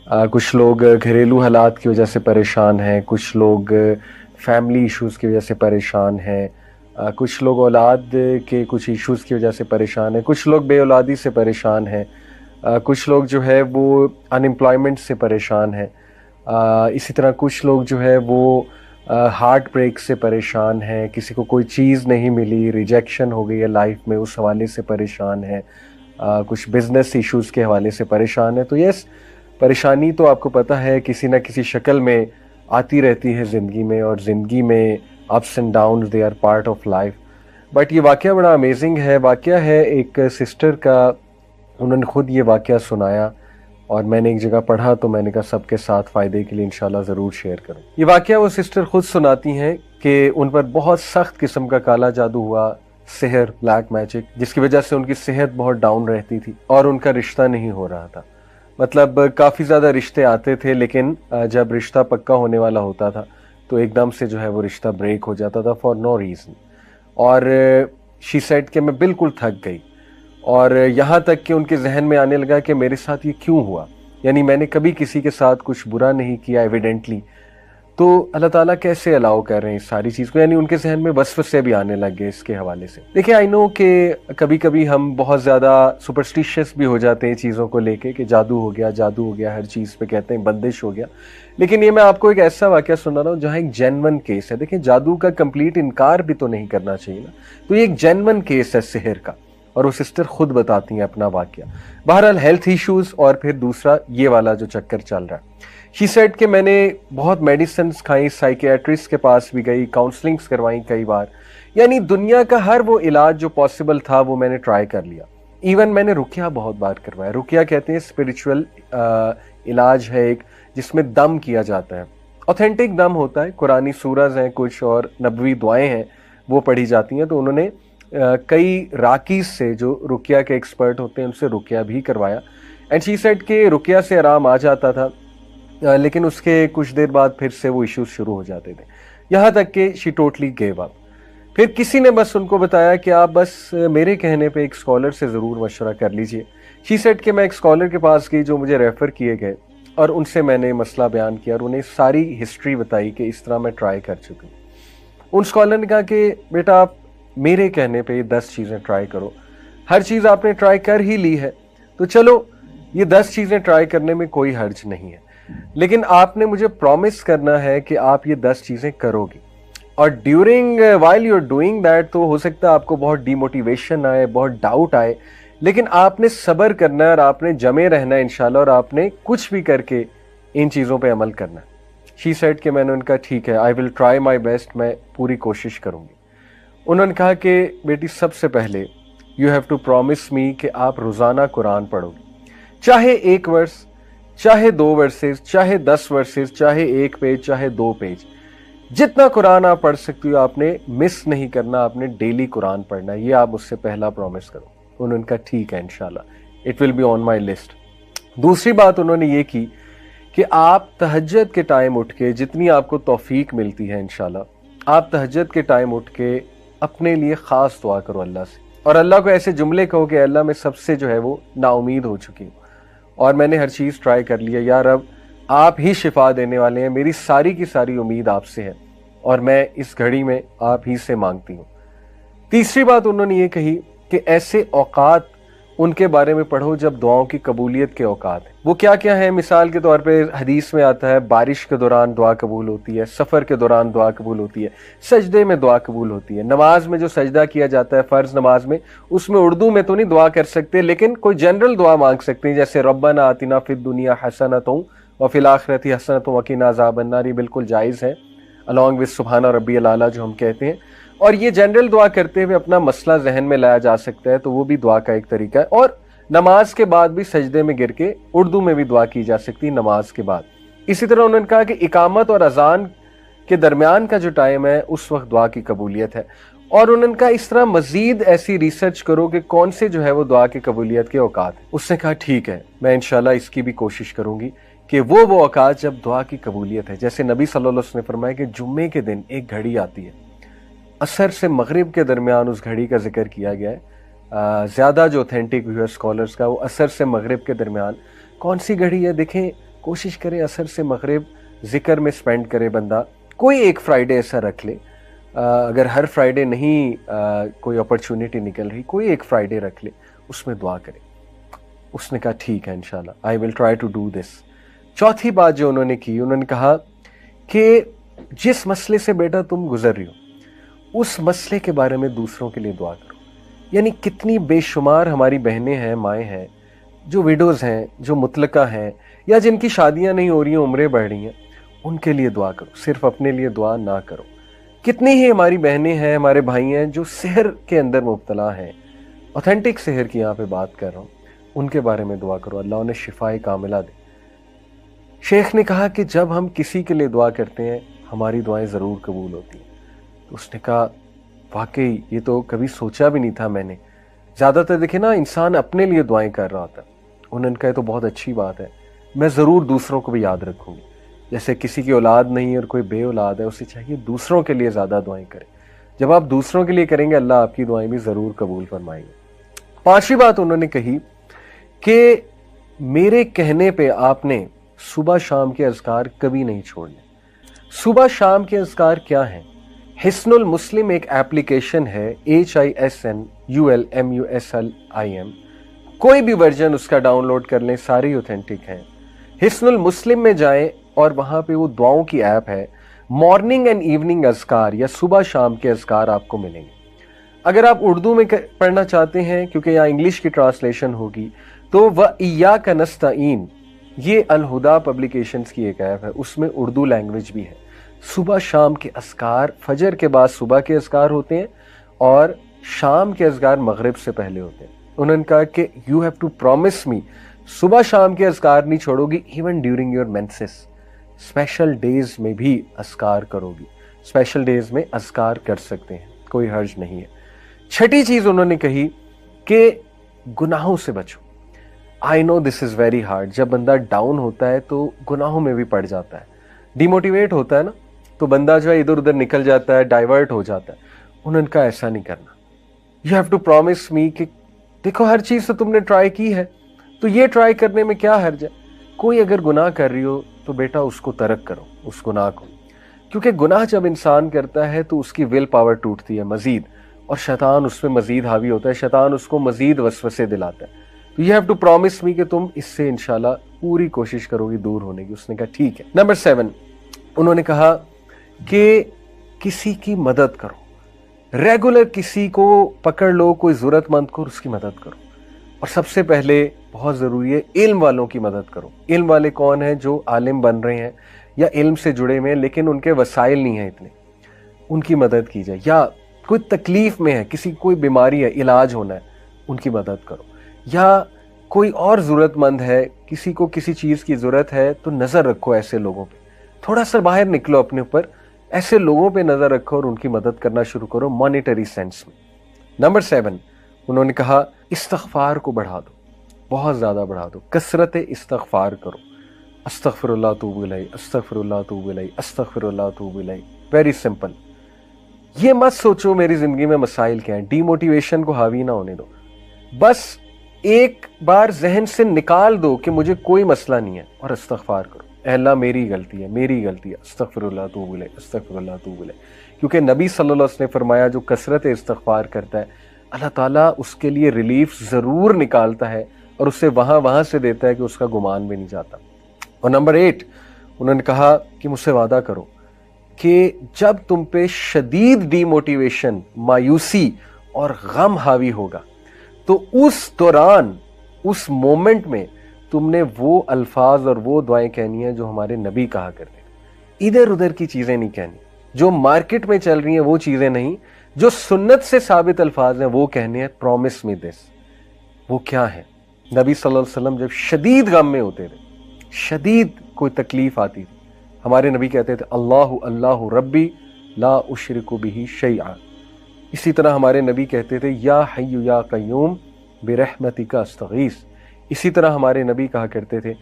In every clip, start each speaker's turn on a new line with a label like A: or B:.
A: कुछ लोग घरेलू हालात की वजह से परेशान हैं, कुछ लोग फैमिली इश्यूज़ की वजह से परेशान हैं, कुछ लोग औलाद के कुछ इश्यूज़ की वजह से परेशान हैं, कुछ लोग बेऔलादी से परेशान हैं, कुछ लोग जो है वो अनएम्प्लॉयमेंट से परेशान हैं, इसी तरह कुछ लोग जो है वो हार्ट ब्रेक से परेशान हैं, किसी को कोई चीज़ नहीं मिली, रिजेक्शन हो गई है लाइफ में, उस हवाले से परेशान है, कुछ बिज़नेस इश्यूज़ के हवाले से परेशान है। तो यस, परेशानी तो आपको पता है किसी न किसी शक्ल में आती रहती है ज़िंदगी में, और ज़िंदगी में ups and downs they are part of life. But ये वाक़या बड़ा अमेजिंग है। वाक़या है एक सिस्टर का, उन्होंने ख़ुद ये वाक़या सुनाया और मैंने एक जगह पढ़ा, तो मैंने कहा सबके साथ फ़ायदे के लिए इंशाल्लाह ज़रूर शेयर करूँ। ये वाक़या वो सिस्टर ख़ुद सुनाती हैं कि उन पर बहुत सख्त किस्म का काला जादू हुआ, सिहर, ब्लैक मैजिक, जिसकी वजह से उनकी सेहत बहुत डाउन रहती थी और उनका रिश्ता नहीं हो रहा था। मतलब काफ़ी ज़्यादा रिश्ते आते थे, लेकिन जब रिश्ता पक्का होने वाला होता था तो एकदम से जो है वो रिश्ता ब्रेक हो जाता था फॉर नो रीज़न। और शी सेड कि मैं बिल्कुल थक गई, और यहाँ तक कि उनके जहन में आने लगा कि मेरे साथ ये क्यों हुआ, यानी मैंने कभी किसी के साथ कुछ बुरा नहीं किया एविडेंटली, तो अल्लाह ताला कैसे अलाउ कर रहे हैं इस सारी चीज़ को। यानी उनके जहन में वसवसे भी आने लग गए इसके हवाले से। देखिए, आई नो कि कभी कभी हम बहुत ज़्यादा सुपरस्टिशियस भी हो जाते हैं चीज़ों को लेके कि जादू हो गया, जादू हो गया, हर चीज़ पे कहते हैं बंदिश हो गया। लेकिन ये मैं आपको एक ऐसा वाक़या सुना रहा हूँ जहाँ एक जेन्युइन केस है। देखिए, जादू का कंप्लीट इनकार भी तो नहीं करना चाहिए ना, तो ये एक जेन्युइन केस है सिहर का, और वो सिस्टर खुद बताती हैं अपना वाक़या। बहरहाल हेल्थ इश्यूज़, और फिर दूसरा ये वाला जो चक्कर चल रहा है। शी सेड कि मैंने बहुत मेडिसिन खाई, साइकियाट्रिस्ट के पास भी गई, काउंसलिंग्स करवाई कई बार, यानी दुनिया का हर वो इलाज जो पॉसिबल था वो मैंने ट्राई कर लिया। इवन मैंने रुकिया बहुत बार करवाया। रुकिया कहते हैं स्पिरिचुअल इलाज है एक, जिसमें दम किया जाता है, ऑथेंटिक दम होता है, कुरानी सूरज हैं कुछ और नबवी दुआएं हैं वो पढ़ी जाती हैं। तो उन्होंने कई राकीज से जो रुकिया के एक्सपर्ट होते हैं उनसे रुकिया भी करवाया, एंड शी सेड कि रुकिया से आराम आ जाता था, लेकिन उसके कुछ देर बाद फिर से वो इश्यूज शुरू हो जाते थे, यहाँ तक कि शी टोटली गेव अप। फिर किसी ने बस उनको बताया कि आप बस मेरे कहने पे एक स्कॉलर से ज़रूर मशवरा कर लीजिए। शी सेड कि मैं एक स्कॉलर के पास गई जो मुझे रेफ़र किए गए, और उनसे मैंने मसला बयान किया और उन्हें सारी हिस्ट्री बताई कि इस तरह मैं ट्राई कर चुकी हूँ। उन स्कॉलर ने कहा कि बेटा, आप मेरे कहने पे 10 चीज़ें ट्राई करो, हर चीज़ आपने ट्राई कर ही ली है, तो चलो ये 10 चीज़ें ट्राई करने में कोई हर्ज नहीं है, लेकिन आपने मुझे प्रॉमिस करना है कि आप ये 10 चीज़ें करोगी, और during while you are doing that, तो हो सकता है आपको बहुत डिमोटिवेशन आए, बहुत डाउट आए, लेकिन आपने सब्र करना है और आपने जमे रहना है इंशाल्लाह, और आपने कुछ भी करके इन चीज़ों पे अमल करना है। शी सेड कि मैंने उनका ठीक है, आई विल ट्राई माई बेस्ट, मैं पूरी कोशिश करूँगी। उन्होंने कहा कि बेटी, सबसे पहले you have to promise me कि आप रोज़ाना कुरान पढ़ोगी, चाहे 1 वर्स, चाहे 2 वर्सेस, चाहे 10 वर्सेस, चाहे 1 पेज, चाहे 2 पेज, जितना कुरान आप पढ़ सकती हो आपने मिस नहीं करना, आपने डेली कुरान पढ़ना है, ये आप मुझसे पहला प्रॉमिस करो। उन्होंने कहा ठीक है इंशाल्लाह, it will be on my list. दूसरी बात उन्होंने ये की कि आप तहज्जुद के टाइम उठ के, जितनी आपको तौफीक मिलती है इंशाल्लाह, आप तहज्जुद के टाइम उठ के अपने लिए ख़ास दुआ करो अल्लाह से, और अल्लाह को ऐसे जुमले कहो कि अल्लाह, मैं सबसे जो है वो नाउमीद हो चुकी हूँ और मैंने हर चीज़ ट्राई कर लिया, यार अब आप ही शिफा देने वाले हैं, मेरी सारी की सारी उम्मीद आपसे है और मैं इस घड़ी में आप ही से मांगती हूँ। तीसरी बात उन्होंने ये कही कि ऐसे औकात उनके बारे में पढ़ो जब दुआओं की कबूलियत के औकात हैं। वो क्या क्या है? मिसाल के तौर पे हदीस में आता है बारिश के दौरान दुआ कबूल होती है, सफ़र के दौरान दुआ कबूल होती है, सजदे में दुआ कबूल होती है, नमाज में जो सजदा किया जाता है फ़र्ज़ नमाज में, उसमें उर्दू में तो नहीं दुआ कर सकते, लेकिन कोई जनरल दुआ मांग सकते हैं, जैसे रब्बना आतिना फिद दुनिया हसनतुन व फिल आखिरति हसनतुन व क़िना अज़ाबन्नार, ये बिल्कुल जायज़ है, अलॉन्ग विद सुब्हाना रब्बियल आला जो हम कहते हैं। और ये जनरल दुआ करते हुए अपना मसला जहन में लाया जा सकता है, तो वो भी दुआ का एक तरीका है। और नमाज के बाद भी सजदे में गिर के उर्दू में भी दुआ की जा सकती है नमाज के बाद। इसी तरह उन्होंने कहा कि इकामत और अजान के दरमियान का जो टाइम है उस वक्त दुआ की कबूलियत है। और उन्होंने कहा इस तरह मजीद ऐसी रिसर्च करो कि कौन से जो है वो दुआ की कबूलियत के औकात है। उसने कहा ठीक है, मैं इंशाल्लाह इसकी भी कोशिश करूंगी कि वो औकात जब दुआ की कबूलियत है, जैसे नबी सल्लल्लाहु अलैहि वसल्लम ने फरमाया कि जुम्मे के दिन एक घड़ी आती है, असर से मगरिब के दरमियान उस घड़ी का जिक्र किया गया है। ज़्यादा जो ऑथेंटिक व्यू है स्कॉलर्स का, वो असर से मगरिब के दरमियान कौन सी घड़ी है? देखें, कोशिश करें असर से मगरिब ज़िक्र में स्पेंड करे बंदा। कोई एक फ्राइडे ऐसा रख ले, अगर हर फ्राइडे नहीं कोई अपॉर्चुनिटी निकल रही, कोई एक फ्राइडे रख ले, उसमें दुआ करे। उसने कहा ठीक है इंशाल्लाह, I will try to do this. चौथी बात जो उन्होंने की, उन्होंने कहा कि जिस मसले से बेटा तुम गुजर रही हो उस मसले के बारे में दूसरों के लिए दुआ करो। यानी कितनी बेशुमार हमारी बहनें हैं, माएँ हैं, जो विडोज़ हैं, जो मुतलका हैं, या जिनकी शादियां नहीं हो रही हैं, उम्रें बढ़ रही हैं, उनके लिए दुआ करो, सिर्फ अपने लिए दुआ ना करो। कितनी ही हमारी बहनें हैं, हमारे भाई हैं जो सेहर के अंदर मुब्तला हैं, ऑथेंटिक सेहर की यहाँ पे बात कर रहा हूँ, उनके बारे में दुआ करो, अल्लाह उन्हें शिफाए कामिला दे। शेख ने कहा कि जब हम किसी के लिए दुआ करते हैं हमारी दुआएं ज़रूर कबूल होती हैं। तो उसने कहा वाकई ये तो कभी सोचा भी नहीं था मैंने। ज़्यादातर देखे ना इंसान अपने लिए दुआएं कर रहा होता है। उन्होंने कहा तो बहुत अच्छी बात है, मैं ज़रूर दूसरों को भी याद रखूँगी। जैसे किसी की औलाद नहीं है और कोई बे औलाद है, उसे चाहिए दूसरों के लिए ज़्यादा दुआएं करें। जब आप दूसरों के लिए करेंगे अल्लाह आपकी दुआएं भी ज़रूर कबूल फरमाएंगे। पांचवी बात उन्होंने कही कि मेरे कहने पे आपने सुबह शाम के अज़कार कभी नहीं छोड़ने। सुबह शाम के अज़कार क्या हैं? हिस्नुल मुस्लिम एक एप्लीकेशन है, HISNULMUSLIM। कोई भी वर्जन उसका डाउनलोड कर लें, सारी ऑथेंटिक हैं। हिस्नुल मुस्लिम में जाएं और वहाँ पे वो दुआओं की ऐप है, मॉर्निंग एंड इवनिंग अज़कार या सुबह शाम के अज़कार आपको मिलेंगे। अगर आप उर्दू में पढ़ना चाहते हैं, क्योंकि यहाँ इंग्लिश की ट्रांसलेशन होगी, तो व इय्याका नस्तईन, ये अल हुदा पब्लिकेशंस की एक ऐप है, उसमें उर्दू लैंग्वेज भी है। सुबह शाम के अज़कार, फजर के बाद सुबह के अज़कार होते हैं और शाम के अज़कार मगरिब से पहले होते हैं। उन्होंने कहा कि you have to promise me, सुबह शाम के अज़कार नहीं छोड़ोगी, even during your menses, special days में भी अज़कार करोगी। स्पेशल डेज में अज़कार कर सकते हैं, कोई हर्ज नहीं है। छठी चीज़ उन्होंने कही कि गुनाहों से बचो। I know this is very hard. जब बंदा डाउन होता है तो गुनाहों में भी पड़ जाता है, डिमोटिवेट होता है ना, तो बंदा जो है इधर उधर निकल जाता है, डाइवर्ट हो जाता है। उन्होंने कहा ऐसा नहीं करना। You have to promise me कि देखो हर चीज़ तो तुमने ट्राई की है, तो ये ट्राई करने में क्या हर्ज है। कोई अगर गुनाह कर रही हो तो बेटा उसको तर्क करो, उस गुनाह को, क्योंकि गुनाह जब इंसान करता है तो उसकी विल पावर टूटती है मजीद, और शैतान उस पर मजीद हावी होता है, शैतान उसको मजीद वसवसे दिलाता है। तो you have to promise me कि तुम इससे इंशाल्लाह पूरी कोशिश करोगी दूर होने की। उसने कहा ठीक है। नंबर 7 उन्होंने कहा कि किसी की मदद करो, रेगुलर किसी को पकड़ लो, कोई ज़रूरतमंद को उसकी मदद करो। और सबसे पहले बहुत ज़रूरी है इल्म वालों की मदद करो। इल्म वाले कौन हैं? जो आलिम बन रहे हैं या इल्म से जुड़े हुए हैं लेकिन उनके वसाइल नहीं हैं इतने, उनकी मदद की जाए। या कोई तकलीफ़ में है, किसी कोई बीमारी है, इलाज होना है, उनकी मदद करो। या कोई और ज़रूरतमंद है, किसी को किसी चीज़ की ज़रूरत है, तो नज़र रखो ऐसे लोगों पे, थोड़ा सा बाहर निकलो अपने ऊपर, ऐसे लोगों पे नज़र रखो और उनकी मदद करना शुरू करो मॉनिटरी सेंस में। नंबर 7 उन्होंने कहा इस्तग़फ़ार को बढ़ा दो, बहुत ज़्यादा बढ़ा दो, कसरत इस्तग़फ़ार करो। अस्तग़फ़िरुल्लाह तूबू इलैह, अस्तग़फ़िरुल्लाह तूबू इलैह, अस्तग़फ़िरुल्लाह तूबू इलैह। Very simple. ये मत सोचो मेरी ज़िंदगी में मसाइल क्या हैं, डीमोटिवेशन को हावी ना होने दो। बस एक बार जहन से निकाल दो कि मुझे कोई मसला नहीं है और इस्तग़फ़ार करो, अल्लाह मेरी गलती है, मेरी गलती है, अस्तग़फ़िरुल्लाह तूबू इलैह, अस्तग़फ़िरुल्लाह तूबू इलैह। क्योंकि नबी सल्लल्लाहु अलैहि वसल्लम ने फरमाया जो कसरत इस्तग़फ़ार करता है अल्लाह ताला उसके लिए रिलीफ ज़रूर निकालता है और उसे वहाँ से देता है कि उसका गुमान भी नहीं जाता। और नंबर 8 उन्होंने कहा कि मुझसे वादा करो कि जब तुम पे शदीद डीमोटिवेशन, मायूसी और गम हावी होगा तो उस दौरान, उस मोमेंट में तुमने वो अल्फाज और वो दुआएं कहनी है जो हमारे नबी कहा करते। इधर उधर की चीज़ें नहीं कहनी, जो मार्केट में चल रही हैं वो चीज़ें नहीं, जो सुन्नत से साबित अल्फाज हैं वो कहने हैं। Promise me this. वो क्या है? नबी सल्लल्लाहु अलैहि वसल्लम जब शदीद गम में होते थे, शदीद कोई तकलीफ आती थी, हमारे नबी कहते थे अल्लाहु अल्लाहु रब्बी ला उशरिकु बिही शैआ। इसी तरह हमारे नबी कहते थे या हय्यु या कय्यूम बिरहमतिका अस्तगीस। इसी तरह हमारे नबी कहा करते थे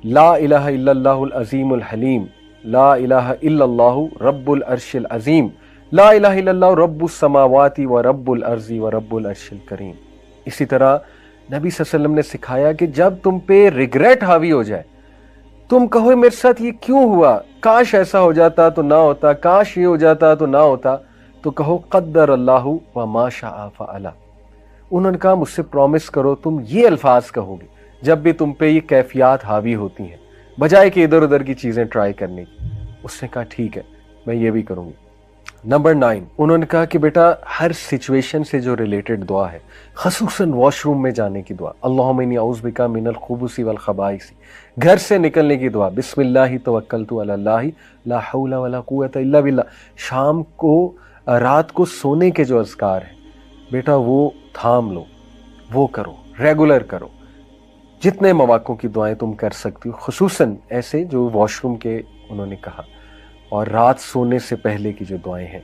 A: ला इलाहा इल्लल्लाहुल अज़ीमुल हलीम, ला इलाहा इल्लल्लाहु रब्बुल अर्शिल अज़ीम, ला इलाहा इल्लल्लाहु रब्बुस समावाति व रब्बुल अर्ज़ि व रब्बुल अर्शिल करीम। इसी तरह नबी सल्लल्लाहु अलैहि वसल्लम ने सिखाया कि जब तुम पे रिग्रेट हावी हो जाए तुम कहो मेरे साथ ये क्यों हुआ, काश ऐसा हो जाता तो ना होता, काश ये हो जाता तो ना होता, तो कहो क़द्दर अल्लाहु व मा शाअ फ़अला। उन्होंने कहा मुझसे प्रॉमिस करो तुम ये अल्फाज कहोगे जब भी तुम पे ये कैफियत हावी होती हैं, बजाय कि इधर उधर की चीज़ें ट्राई करने की। उसने कहा ठीक है, मैं ये भी करूँगी। नंबर 9, उन्होंने कहा कि बेटा हर सिचुएशन से जो रिलेटेड दुआ है, खसूसन वॉशरूम में जाने की दुआ, अल्लाहुम्मा इन्नी औज़ु बिका मिनल खुबुसी वल खबाइसी, घर से निकलने की दुआ, बिस्मिल्लाहि तवक्कलतु अलल्लाहि ला हौला वला कुव्वता इल्ला बिल्लाह, शाम को रात को सोने के जो अज़कार हैं बेटा वो थाम लो, वो करो, रेगुलर करो। जितने मौक़ों की दुआएं तुम कर सकती हो, खुसूसन ऐसे जो वॉशरूम के उन्होंने कहा, और रात सोने से पहले की जो दुआएं हैं।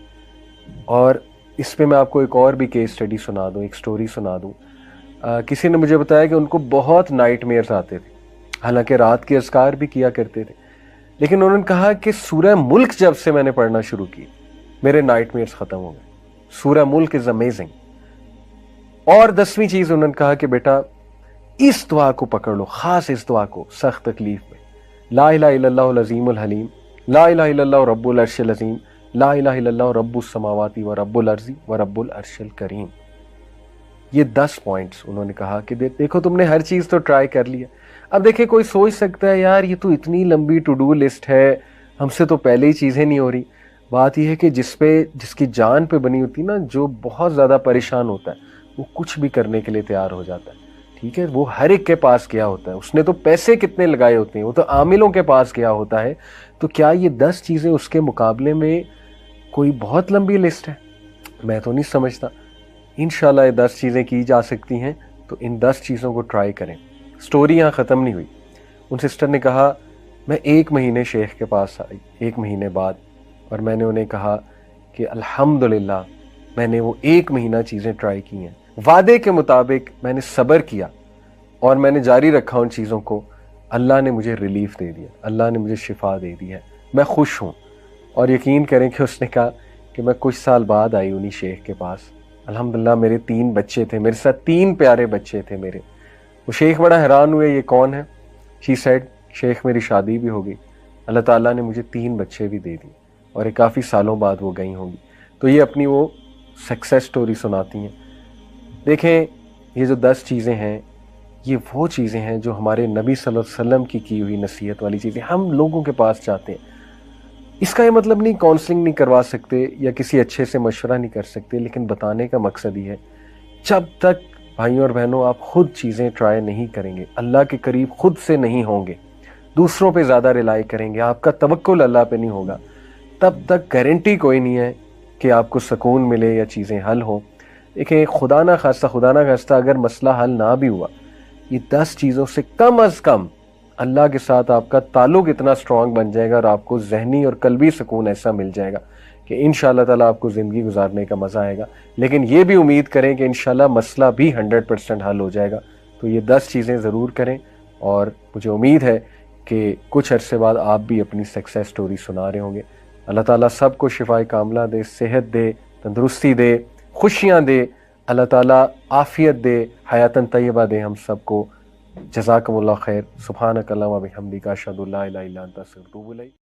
A: और इस पे मैं आपको एक और भी केस स्टडी सुना दूं, एक स्टोरी सुना दूं। किसी ने मुझे बताया कि उनको बहुत नाइटमेयर्स आते थे, हालांकि रात के अज़कार भी किया करते थे, लेकिन उन्होंने कहा कि सूरह मुल्क जब से मैंने पढ़ना शुरू की मेरे नाइटमेयर्स ख़त्म हो गए। सूरह मुल्क इज़ अमेजिंग। और 10वीं चीज़ उन्होंने कहा कि बेटा इस दुआ को पकड़ लो, ख़ास इस दुआ को सख्त तकलीफ़ में, ला इलाहा इल्लल्लाहुल अज़ीमुल हलीम, ला इलाहा इल्लल्लाहु रब्बुल अर्शिल अज़ीम, ला इलाहा इल्लल्लाहु रब्बुस समावाति व रब्बुल अर्ज़ि व रब्बुल अर्शिल करीम। ये 10 पॉइंट्स उन्होंने कहा कि देखो तुमने हर चीज़ तो ट्राई कर लिया। अब देखिए कोई सोच सकता है यार ये तो इतनी लंबी टू डू लिस्ट है, हमसे तो पहले ही चीज़ें नहीं हो रही। बात यह है कि जिसकी जान पे बनी होती ना, जो बहुत ज़्यादा परेशान होता है, वो कुछ भी करने के लिए तैयार हो जाता है। ठीक है, वो हर एक के पास गया होता है, उसने तो पैसे कितने लगाए होते हैं, वो तो आमिलों के पास गया होता है। तो क्या ये 10 चीज़ें उसके मुकाबले में कोई बहुत लंबी लिस्ट है? मैं तो नहीं समझता। इंशाल्लाह ये 10 चीज़ें की जा सकती हैं, तो इन 10 चीज़ों को ट्राई करें। स्टोरी यहाँ ख़त्म नहीं हुई। उन सिस्टर ने कहा मैं 1 महीने शेख के पास आई, 1 महीने बाद, और मैंने उन्हें कहा कि अल्हम्दुलिल्लाह मैंने वो 1 महीना चीज़ें ट्राई की हैं, वादे के मुताबिक मैंने सब्र किया और मैंने जारी रखा उन चीज़ों को। अल्लाह ने मुझे रिलीफ दे दिया, अल्लाह ने मुझे शिफा दे दी है, मैं खुश हूँ। और यकीन करें कि उसने कहा कि मैं कुछ साल बाद आई उन्हीं शेख के पास। अल्हम्दुलिल्लाह मेरे 3 बच्चे थे, मेरे साथ 3 प्यारे बच्चे थे मेरे। वो शेख बड़ा हैरान हुए, ये कौन है? शी सेड शेख मेरी शादी भी हो गई, अल्लाह ताला ने मुझे 3 बच्चे भी दे दिए, और ये काफ़ी सालों बाद वो गई होंगी। तो ये अपनी वो सक्सेस स्टोरी सुनाती हैं। देखें ये जो 10 चीज़ें हैं, ये वो चीज़ें हैं जो हमारे नबी सल्लल्लाहु अलैहि वसल्लम की हुई नसीहत वाली चीज़ें हम लोगों के पास चाहते हैं। इसका ये मतलब नहीं काउंसलिंग नहीं करवा सकते या किसी अच्छे से मशवरा नहीं कर सकते, लेकिन बताने का मकसद ही है जब तक भाइयों और बहनों आप खुद चीज़ें ट्राई नहीं करेंगे, अल्लाह के करीब खुद से नहीं होंगे, दूसरों पे ज़्यादा रिलाई करेंगे, आपका तवक्कुल अल्लाह पे नहीं होगा, तब तक गारंटी कोई नहीं है कि आपको सुकून मिले या चीज़ें हल हो। देखिए खुदा ना खास्ता अगर मसला हल ना भी हुआ, ये 10 चीज़ों से कम अल्लाह के साथ आपका ताल्लुक़ इतना स्ट्रॉन्ग बन जाएगा और आपको ज़हनी और कल्बी सुकून ऐसा मिल जाएगा कि इंशाअल्लाह ताला आपको ज़िंदगी गुजारने का मज़ा आएगा। लेकिन ये भी उम्मीद करें कि इंशाअल्लाह मसला भी 100% हल हो जाएगा। तो ये 10 चीज़ें ज़रूर करें, और मुझे उम्मीद है कि कुछ अरसे बाद आप भी अपनी सक्सेस स्टोरी सुना रहे होंगे। अल्लाह ताला सबको शिफाए कामला दे, सेहत दे, तंदुरुस्ती दे, खुशियाँ दे, अल्लाह ताला आफ़ियत दे, हयातन तय्यबा दे हम सबको। जज़ाकमुल्लाह खैर। सुब्हानक अल्लाहुम्मा बिहम्दिका अशहदु अल्ला इलाहा इल्ला अंता अस्तगफिरुका व अतूबु इलैक।